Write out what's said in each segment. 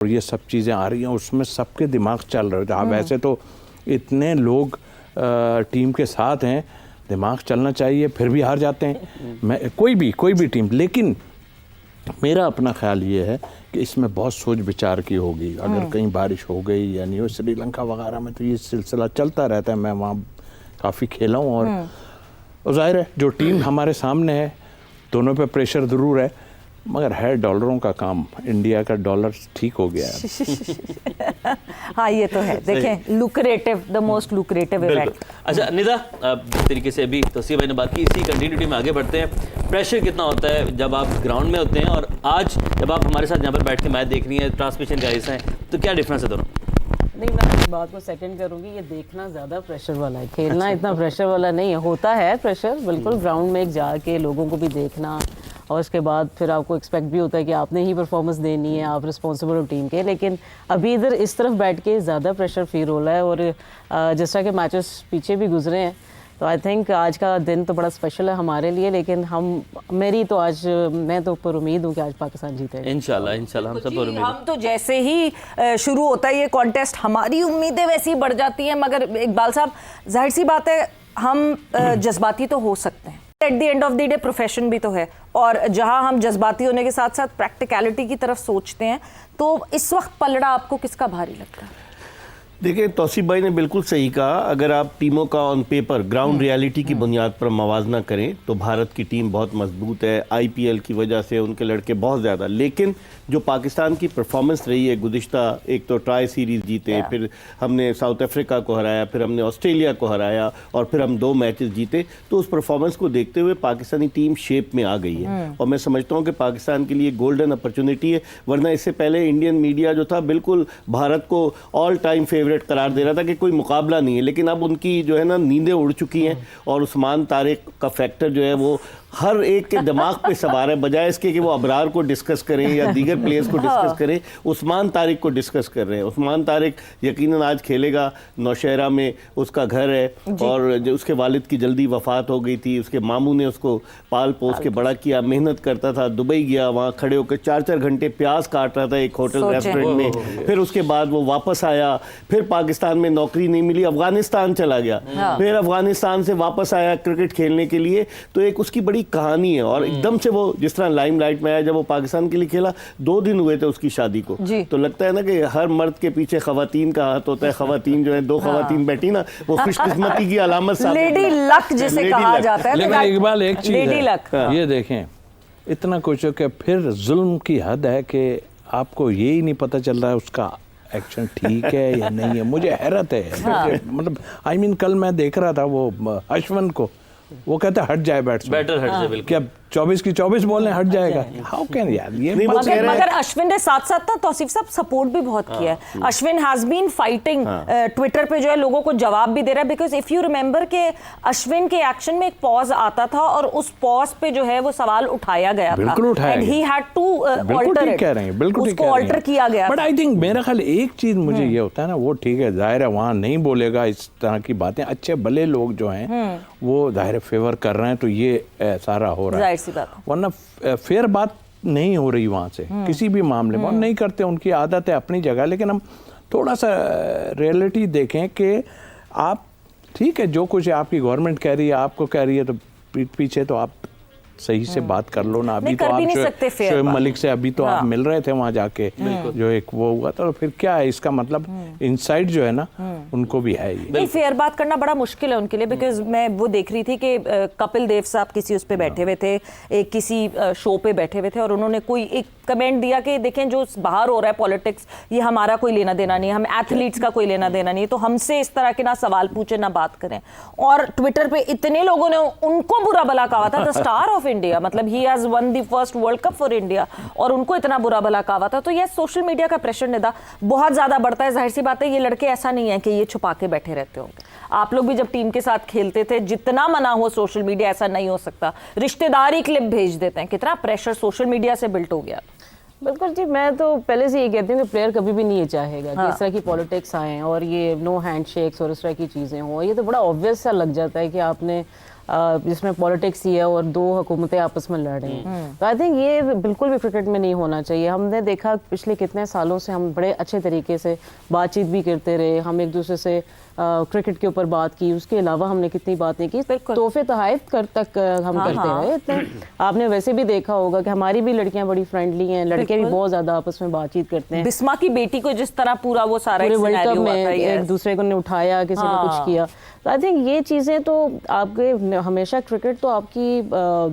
और ये सब चीज़ें आ रही हैं, उसमें सबके दिमाग चल रहे थे। वैसे तो इतने लोग टीम के साथ हैं, दिमाग चलना चाहिए, फिर भी हार जाते हैं। मैं कोई भी टीम, लेकिन मेरा अपना ख्याल ये है कि इसमें बहुत सोच विचार की होगी। अगर कहीं बारिश हो गई या नहीं हो, श्रीलंका वगैरह में तो ये सिलसिला चलता रहता है। मैं वहाँ काफ़ी खेला हूँ और जाहिर है जो टीम हमारे सामने है, दोनों पे प्रेशर ज़रूर है, मगर है डॉलरों का काम। इंडिया का डॉलर ठीक हो गया है। हाँ ये तो है, देखें lucrative, the most lucrative event. अच्छा निदा, जिस तरीके से अभी तौसीफ भाई ने बात की, इसी कंटिन्यूटी में आगे बढ़ते हैं। प्रेशर कितना होता है जब आप ग्राउंड में होते हैं और आज जब आप हमारे साथ यहाँ पर बैठ के मैच देख रही हैं, ट्रांसमिशन गाइस हैं, तो क्या डिफरेंस है दोनों? नहीं, मैं इस बात को सेकंड करूंगी, ये देखना ज़्यादा प्रेशर वाला है, खेलना इतना प्रेशर वाला नहीं है। होता है प्रेशर बिल्कुल, ग्राउंड में एक जाके लोगों को भी देखना और उसके बाद फिर आपको एक्सपेक्ट भी होता है कि आपने ही परफॉर्मेंस देनी है, आप रिस्पॉन्सिबल हो टीम के। लेकिन अभी इधर इस तरफ बैठ के ज़्यादा प्रेशर फील हो रहा है और जिस तरह के मैचेस पीछे भी गुजरे हैं, तो आई थिंक आज का दिन तो बड़ा स्पेशल है हमारे लिए। लेकिन मैं तो पर उम्मीद हूँ कि आज पाकिस्तान जीतेगा इंशाल्लाह हम सब पर उम्मीद। हम तो जैसे ही शुरू होता है ये कॉन्टेस्ट, हमारी उम्मीदें वैसी बढ़ जाती हैं। मगर इकबाल साहब, जाहिर सी बात है हम जज्बाती तो हो सकते हैं, at the end of the day profession भी तो है, और जहां हम जज्बाती होने के साथ साथ प्रैक्टिकलिटी की तरफ सोचते हैं, तो इस वक्त पलड़ा आपको किसका भारी लगता है? देखिए, तौसीफ भाई ने बिल्कुल सही कहा। अगर आप टीमों का ऑन पेपर ग्राउंड रियलिटी की बुनियाद पर मवाजना करें तो भारत की टीम बहुत मजबूत है। आईपीएल की वजह से उनके लड़के बहुत ज़्यादा, लेकिन जो पाकिस्तान की परफॉर्मेंस रही है गुज़िश्ता, एक तो ट्राई सीरीज़ जीते, फिर हमने साउथ अफ्रीका को हराया, फिर हमने ऑस्ट्रेलिया को हराया और फिर हम 2 मैचेस जीते, तो उस परफॉर्मेंस को देखते हुए पाकिस्तानी टीम शेप में आ गई है। और मैं समझता हूँ कि पाकिस्तान के लिए गोल्डन अपॉर्चुनिटी है। वरना इससे पहले इंडियन मीडिया जो था बिल्कुल भारत को ऑल टाइम फेवरेट करार दे रहा था कि कोई मुकाबला नहीं है। लेकिन अब उनकी जो है ना नींदें उड़ चुकी हैं और उस्मान तारिक का फैक्टर जो है वो हर एक के दिमाग पे सवार है। बजाय इसके कि वो अबरार को डिस्कस करें या दीगर प्लेयर्स को डिस्कस करें, उस्मान तारिक को डिस्कस कर रहे हैं। उस्मान तारिक यकीनन आज खेलेगा। नौशहरा में उसका घर है और जो उसके वालिद की जल्दी वफात हो गई थी, उसके मामू ने उसको पाल पोस के बड़ा किया, मेहनत करता था, दुबई गया, वहाँ खड़े होकर 4-4 घंटे प्याज काट रहा था एक होटल रेस्टोरेंट में। फिर उसके बाद वो वापस आया, फिर पाकिस्तान में नौकरी नहीं मिली, अफगानिस्तान चला गया, फिर अफगानिस्तान से वापस आया क्रिकेट खेलने के लिए। तो एक उसकी बड़ी कहानी है। और एकदम से वो जिस तरह लाइमलाइट में आया, जब वो पाकिस्तान के लिए खेला, 2 दिन हुए थे उसकी शादी को, तो लगता है ना कि हर मर्द के पीछे खवातीन का हाथ होता है। खवातीन जो है, 2 खवातीन बैठी ना, वो खुशकिस्मती की अलामत, लेडी लक जिसे कहा जाता है। लेकिन इकबाल एक चीज है, ये देखें, इतना कुछ हो कि फिर जुल्म की हद है कि आपको ये ही नहीं पता चल रहा है उसका एक्शन ठीक है या नहीं है। मुझे हैरत है। मतलब आई मीन कल मैं देख रहा था वो अश्विन को, वो कहता है हट जाए बैटर हट जाए, बिल्कुल क्या 24 की 24 बॉलें हट जाएगा? हाउ कैन यार ये। मगर अश्विन ने साथ साथ ना तौसीफ साहब सपोर्ट भी बहुत किया है। Ashwin has been fighting, Twitter पे जो है लोगों को जवाब भी दे रहा है। बिकॉज इफ यू रिमेंबर के अश्विन के एक्शन में एक पॉज आता था और उस पॉज पे जो है वो सवाल उठाया गया था, and he had to alter it. कह रहे हैं बिल्कुल उसको ऑल्टर किया गया। बट आई थिंक मेरा ख्याल एक चीज मुझे ये होता है ना, वो ठीक है, जाहिर है वहाँ नहीं बोलेगा इस तरह की बातें। अच्छे भले लोग जो हैं वो जाहिर फेवर कर रहे हैं, तो ये सारा हो रहा है। वरना फेयर बात नहीं हो रही वहाँ से किसी भी मामले में। नहीं करते, उनकी आदत है अपनी जगह। लेकिन हम थोड़ा सा रियलिटी देखें कि आप ठीक है, जो कुछ आपकी गवर्नमेंट कह रही है, आपको कह रही है, तो पीछे तो आप सही से बात कर लो ना। अभी तो आप शोएब मलिक से अभी तो आप मिल रहे थे वहाँ जाके, जो एक वो हुआ था, तो फिर क्या है इसका मतलब इनसाइड जो है ना उनको भी है। ये फेयर बात करना बड़ा मुश्किल है उनके लिए। बिकॉज मैं वो देख रही थी कि कपिल देव साहब किसी उस पे बैठे हुए थे, एक किसी शो पे बैठे हुए थे, और उन्होंने कोई एक कमेंट दिया कि देखें जो बाहर हो रहा है पॉलिटिक्स, ये हमारा कोई लेना देना नहीं है, हम एथलीट्स का कोई लेना देना नहीं है, तो हमसे इस तरह के ना सवाल पूछे ना बात करें। और ट्विटर पे इतने लोगों ने उनको बुरा भला कहा था, द स्टार ऑफ इंडिया, मतलब he has one the first world cup for India, और उनको इतना बुरा भला कहा था। तो ये सोशल मीडिया का प्रेशर निदा बहुत ज्यादा बढ़ता है। जाहिर सी बात है, ये लड़के ऐसा नहीं है कि ये छुपा के बैठे रहते होंगे। आप लोग भी जब टीम के साथ खेलते थे, जितना मना हो सोशल मीडिया, ऐसा नहीं हो सकता। रिश्तेदारी क्लिप भेज देते हैं, कितना प्रेशर सोशल मीडिया से बिल्ट हो गया। बिल्कुल जी, मैं तो पहले से ये कहती हूँ कि प्लेयर कभी भी नहीं ये चाहेगा कि इस तरह की पॉलिटिक्स आए और ये नो हैंडशेक्स और इस तरह की चीज़ें हों। ये तो बड़ा ऑब्वियस सा लग जाता है कि आपने जिसमें पॉलिटिक्स ही है और दो हुकूमतें आपस में लड़ रही हैं। तो आई थिंक ये बिल्कुल भी क्रिकेट में नहीं होना चाहिए। हमने देखा पिछले कितने सालों से हम बड़े अच्छे तरीके से बातचीत भी करते रहे, हम एक दूसरे से क्रिकेट के ऊपर बात की, उसके अलावा हमने कितनी बातें की, तोहफे तोहफे तक हम करते रहे इतने। आपने वैसे भी देखा होगा कि हमारी भी लड़कियां बड़ी फ्रेंडली हैं, लड़के भी बहुत ज्यादा आपस में बातचीत करते हैं। बिस्मा की बेटी को जिस तरह पूरा वो सारा पूरे वर्ल्ड कप सिनेरियो में आता है, एक दूसरे को ने उठाया, किसी ने कुछ किया। तो आई थिंक ये चीज़ें तो आपके हमेशा क्रिकेट तो आपकी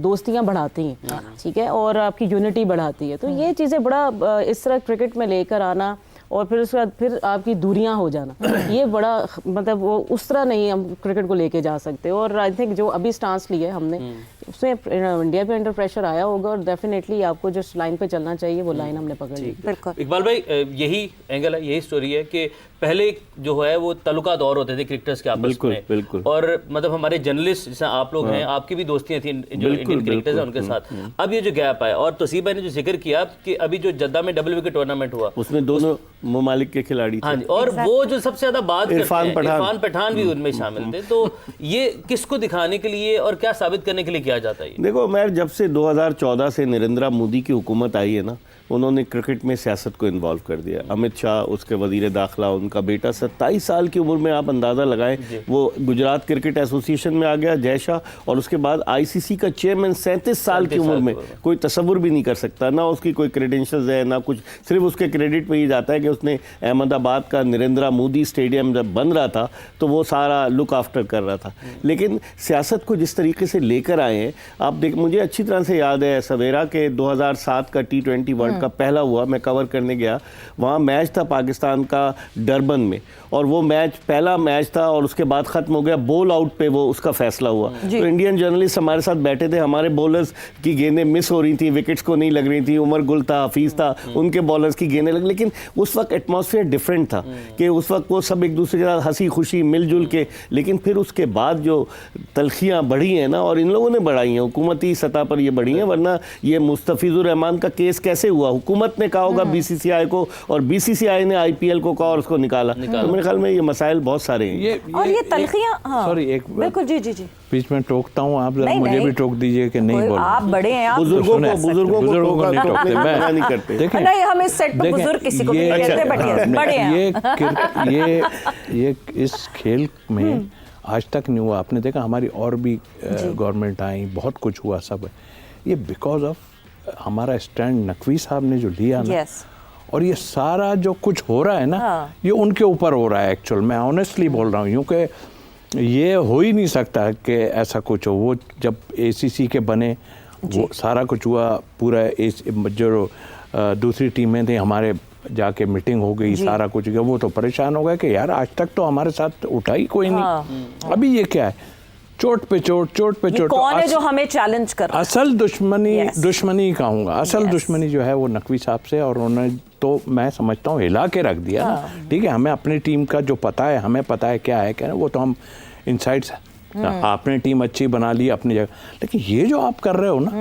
दोस्तियां बढ़ाती हैं, ठीक है, और आपकी यूनिटी बढ़ाती है। तो ये चीज़ें बड़ा इस तरह क्रिकेट में लेकर आना और फिर उसके बाद फिर आपकी दूरियां हो जाना, ये बड़ा मतलब वो उस तरह नहीं हम क्रिकेट को लेके जा सकते। और आई थिंक जो अभी स्टांस लिया है हमने, उसमें इंडिया पे अंडर प्रेशर आया होगा और डेफिनेटली आपको जिस लाइन पे चलना चाहिए वो लाइन हमने पकड़ ली। इकबाल भाई, यही एंगल है, यही स्टोरी है कि पहले जो है वो ताल्लुकात और होते थे क्रिकेटर्स के आपस में, बिल्कुल। और मतलब हमारे जर्नलिस्ट जैसे आप लोग हैं, आपकी भी दोस्तियां थी जो इंडियन क्रिकेटर्स हैं उनके साथ। अब ये जो गैप आया, और तोसीब भाई ने जो जिक्र किया कि अभी जो जद्दा में डबल विकेट टूर्नामेंट हुआ, उसमें दोनों ममालिक के खिलाड़ी थे। हाँ जी, और वो जो सबसे ज्यादा बात इरफान पठान भी उनमें शामिल थे। तो ये किसको दिखाने के लिए और क्या साबित करने के लिए किया जाता है? देखो, मैं जब से 2014 से नरेंद्र मोदी की हुकूमत आई है ना, उन्होंने क्रिकेट में सियासत को इन्वॉल्व कर दिया। अमित शाह, उसके वजीर दाखिला, उनका बेटा 27 साल की उम्र में, आप अंदाज़ा लगाएं, वो गुजरात क्रिकेट एसोसिएशन में आ गया, जय शाह, और उसके बाद आईसीसी का चेयरमैन 37 साल की उम्र में। कोई तसव्वुर भी नहीं कर सकता, ना उसकी कोई क्रेडेंशियल्स है ना कुछ, सिर्फ उसके क्रेडिट पे ही जाता है कि उसने अहमदाबाद का नरेंद्र मोदी स्टेडियम जब बन रहा था तो वो सारा लुक आफ्टर कर रहा था। लेकिन सियासत को जिस तरीके से लेकर आए हैं, आप देख, मुझे अच्छी तरह से याद है सवेरा के 2007 का T20 वर्ल्ड कप पहला हुआ, मैं कवर करने गया, वहाँ मैच था पाकिस्तान का डरबन में, और वो मैच पहला मैच था और उसके बाद ख़त्म हो गया, बॉल आउट पे वो उसका फैसला हुआ। तो इंडियन जर्नलिस्ट हमारे साथ बैठे थे, हमारे बॉलर्स की गेंदें मिस हो रही थी, विकेट्स को नहीं लग रही थी, उमर गुल था, हफीज़ था, उनके बॉलर्स की गेंदें लग, लेकिन उस वक्त एटमॉस्फेयर डिफरेंट था कि उस वक्त वो सब एक दूसरे के साथ हंसी खुशी मिलजुल के। लेकिन फिर उसके बाद जो तलखियाँ बढ़ी हैं ना, और इन लोगों ने बढ़ाई हैं, हुकूमती सतह पर ये बढ़ी हैं, वरना ये मुस्तफिजुर रहमान का केस कैसे हुआ? हुकूमत ने कहा होगा बीसीसीआई को, और बीसीसीआई ने आईपीएल को कहा और उसको निकाला। तो मेरे ख्याल में ये मसाइल बहुत सारे हैं। और ये तलखियां, सॉरी, एक बिल्कुल, जी जी जी, बीच में टोकता हूँ, आप जरा मुझे भी टोक दीजिए कि नहीं बोल। आप बड़े हैं, आप बुजुर्गों को नहीं टोकते, मैं नहीं करते। देखें, नहीं, हम इस सेट पर बुजुर्ग किसी को नहीं कहते, बट बड़े हैं। ये इस खेल में आज तक नहीं हुआ। आपने देखा हमारी और भी गवर्नमेंट आई, बहुत कुछ हुआ, सब ये बिकॉज ऑफ हमारा स्टैंड नकवी साहब ने जो लिया ना, और ये सारा जो कुछ हो रहा है ना, ये उनके ऊपर हो रहा है। एक्चुअल मैं ऑनेस्टली बोल रहा हूँ, क्योंकि ये हो ही नहीं सकता कि ऐसा कुछ हो। वो जब एसीसी के बने, वो सारा कुछ हुआ, पूरा जो दूसरी टीमें थी हमारे, जाके मीटिंग हो गई, सारा कुछ गया, वो तो परेशान हो गए कि यार आज तक तो हमारे साथ उठा ही कोई नहीं, अभी ये क्या है? चोट पे चोट, चोट पे चोट। कौन है जो हमें चैलेंज कर रहा है? असल दुश्मनी कहूँगा, असल दुश्मनी जो है वो नकवी साहब से, और उन्होंने तो मैं समझता हूँ हिला के रख दिया ना। ठीक है, हमें अपनी टीम का जो पता है, हमें पता है क्या है क्या, वो तो हम इनसाइड से आपने टीम अच्छी बना ली अपनी जगह, लेकिन ये जो आप कर रहे हो ना,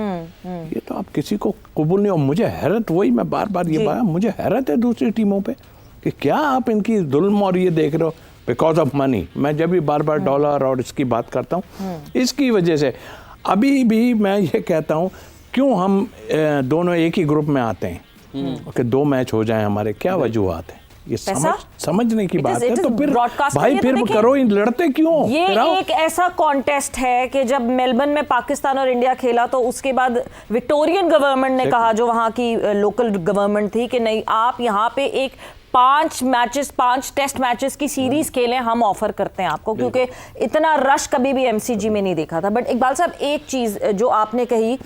ये तो आप किसी को कबूल नहीं हो। मुझे हैरत, वही मैं बार बार ये बात, मुझे हैरत है दूसरी टीमों पे कि क्या आप इनकी जुल्म और ये देख रहे हो बिकॉज ऑफ मनी। मैं जब भी बार बार डॉलर और इसकी बात करता हूँ, इसकी वजह से अभी भी मैं ये कहता हूँ, क्यों हम दोनों एक ही ग्रुप में आते हैं कि 2 मैच हो जाएं हमारे, क्या वजूहत है? ये समझने की बात है। तो फिर भाई फिर करो, इन लड़ते क्यों? ये एक ऐसा कॉन्टेस्ट है कि जब मेलबर्न में पाकिस्तान और इंडिया खेला, तो उसके बाद विक्टोरियन गवर्नमेंट ने कहा, जो वहाँ की लोकल गवर्नमेंट थी, कि नहीं, आप यहाँ पे एक 5 टेस्ट मैचेस की सीरीज खेलें, हम ऑफर करते हैं आपको, क्योंकि इतना रश कभी भी एमसीजी में नहीं देखा था। बट इकबाल साहब, एक चीज जो आपने कही,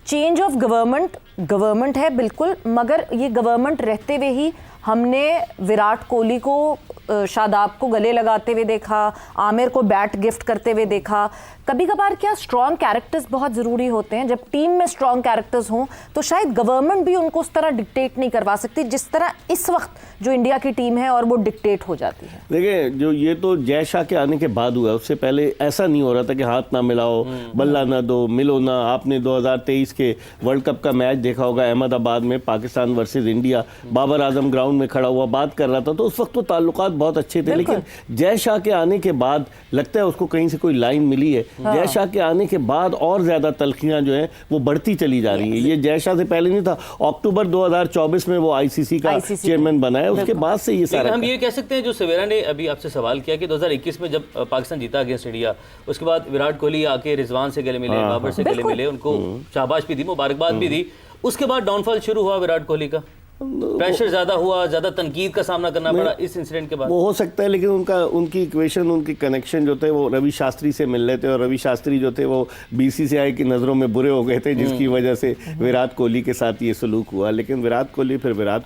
चेंज ऑफ गवर्नमेंट है बिल्कुल, मगर ये गवर्नमेंट रहते हुए ही हमने विराट कोहली को, शादाब को गले लगाते हुए देखा, आमिर को बैट गिफ्ट करते हुए देखा। कभी कभार क्या स्ट्रॉन्ग कैरेक्टर्स बहुत ज़रूरी होते हैं? जब टीम में स्ट्रॉन्ग कैरेक्टर्स हों तो शायद गवर्नमेंट भी उनको उस तरह डिक्टेट नहीं करवा सकती जिस तरह इस वक्त जो इंडिया की टीम है, और वो डिक्टेट हो जाती है। देखिए, जो ये तो जय शाह के आने के बाद हुआ, उससे पहले ऐसा नहीं हो रहा था कि हाथ ना मिलाओ, बल्ला ना दो, मिलो ना। आपने 2023 के वर्ल्ड कप का मैच देखा होगा, अहमदाबाद में Pakistan versus India, Babar Azam ground में खड़ा हुआ बात कर रहा था, तो उस वक्त तो ताल्लुकात बहुत अच्छे थे। लेकिन जय शाह के आने के बाद लगता है उसको कहीं से कोई लाइन मिली है जय शाह के आने के बाद और ज्यादा तलखियां जो है वो बढ़ती चली जा रही है। ये जय शाह से पहले नहीं था, अक्टूबर 2024 में वो आईसीसी का चेयरमैन बना है, उसके बाद से ये सारा। हम ये कह सकते हैं जो सवेरा ने अभी आपसे सवाल किया कि 2021 में जब पाकिस्तान जीता अगेंस्ट इंडिया, उसके बाद विराट कोहली आके रिजवान से गले मिले, बाबर से गले मिले, उनको शाबाश भी दी, मुबारकबाद भी दी, उसके बाद डाउनफॉल शुरू हुआ विराट कोहली का, प्रेशर ज्यादा हुआ, ज्यादा तनकीद का सामना करना पड़ा इस इंसिडेंट के बाद। वो हो सकता है, लेकिन उनकी इक्वेशन, उनकी कनेक्शन जो थे वो रवि शास्त्री से मिल रहे थे, और रवि शास्त्री जो थे वो बीसीसीआई की नज़रों में बुरे हो गए थे, जिसकी वजह से विराट कोहली के साथ ये सलूक हुआ। लेकिन विराट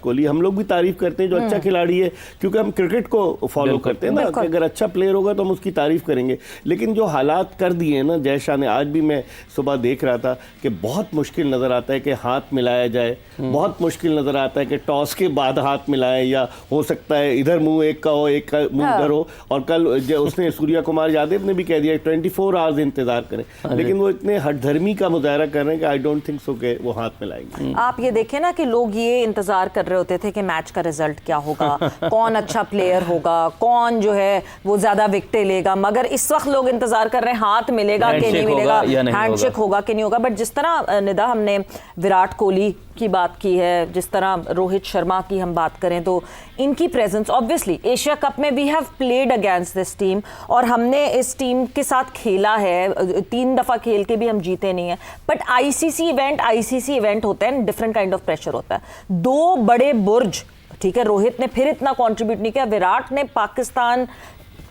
कोहली हम लोग भी तारीफ करते हैं जो अच्छा खिलाड़ी है, क्योंकि हम क्रिकेट को फॉलो करते हैं ना, कि अगर अच्छा प्लेयर होगा तो हम उसकी तारीफ करेंगे। लेकिन जो हालात कर दिए ना जय शाह ने, आज भी मैं सुबह देख रहा था कि बहुत मुश्किल नज़र आता है कि हाथ मिलाया जाए, बहुत मुश्किल नज़र आता है कि टॉस के बाद हाथ मिलाएं, या हो सकता है इधर मुंह एक का हो, एक का मुंह इधर हो। और कल उसने सूर्या कुमार यादव ने भी कह दिया 24 आवर्स इंतजार करें, लेकिन वो इतने हठधर्मी का मुजाहरा कर रहे हैं कि आई डोंट थिंक सो कि वो हाथ मिलाएंगे। आप ये देखें ना कि लोग ये इंतजार कर रहे होते थे कि मैच का रिजल्ट क्या होगा, कौन अच्छा प्लेयर होगा, कौन जो है वो ज्यादा विकेटें लेगा, मगर इस वक्त लोग इंतजार कर रहे हैं हाथ मिलेगा कि नहीं मिलेगा, हैंडशेक होगा कि नहीं होगा। बट जिस तरह निदा हमने विराट कोहली की बात की है, जिस तरह रोहित शर्मा की हम बात करें, तो इनकी प्रेजेंस ऑब्वियसली एशिया कप में we have played against this team, और हमने इस टीम के साथ खेला है, 3 दफा खेल के भी हम जीते नहीं है। बट आईसीसी इवेंट होता है, डिफरेंट काइंड ऑफ प्रेशर होता है। 2 बड़े बुर्ज, ठीक है, रोहित ने फिर इतना कंट्रीब्यूट नहीं किया, विराट ने पाकिस्तान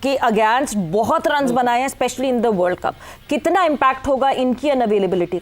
के अगेंस्ट बहुत रन्स बनाए हैं, specially in the world cup. कितना इंपैक्ट होगा इनकी अनअवेलेबिलिटी का?